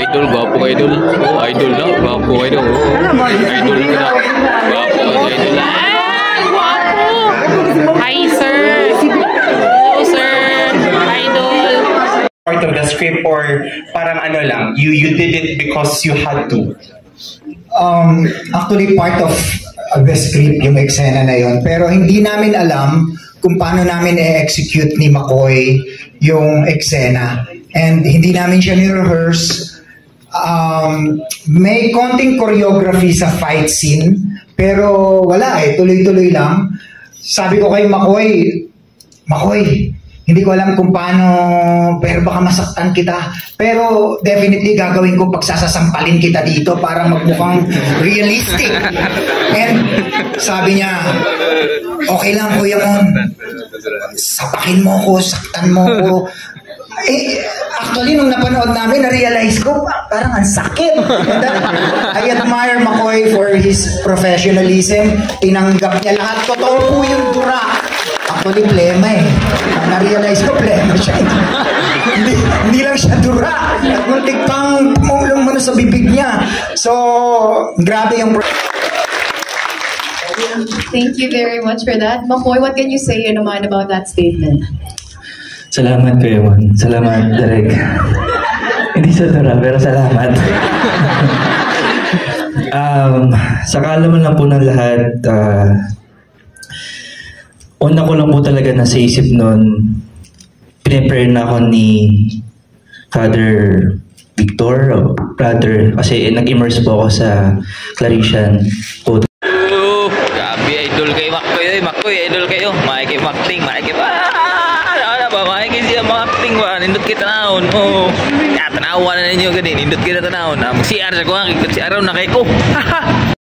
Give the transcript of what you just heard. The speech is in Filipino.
idol, gwapo ka idol. Oh, idol na, gwapo ka idol. Idol ka na. Gwapo ka idol. Gwapo! Hi, sir! Hello, sir! Idol! Part of the script or parang ano lang, you did it because you had to? Actually, part of the script yung eksena na yon. Pero hindi namin alam kung paano namin i-execute ni McCoy yung eksena. And hindi namin siya ni-rehearse. May konting choreography sa fight scene, pero wala tuloy-tuloy lang. Sabi ko kay Makoy, hindi ko alam kung paano, pero baka masaktan kita. Pero definitely gagawin ko pagsasasampalin kita dito para magmukhang realistic. And sabi niya, okay lang Kuya Mon, sapakin mo ko, saktan mo ko. Actually, nung napanood namin, na-realize ko, parang ang sakit. And I admire McCoy for his professionalism. Tinanggap niya lahat. Totoo po yung dura. Actually, plema Na-realize ko, plema siya. hindi lang siya dura. At muntik pang tumulong mo sa bibig niya. So, grabe yung... Thank you very much for that. McCoy, what can you say naman about that statement? Salamat Kuya Mon. Salamat, Derek. Hindi sa dura, pero salamat. Sa kaalaman lang po ng lahat, una ko lang po talaga nasa isip noon, pinipare na ako ni Father Victor, brother, kasi nag-immerse po ako sa Claretian po. Grabe, idol kayo, Makoy, idol kayo. Makikipag-acting, siya mga-acting ba? Nindot kita naon. Oo. Tanawan na ninyo ganun. Nindot kita tanawon. Mag-CR sa kuha. Si araw na kayo ko.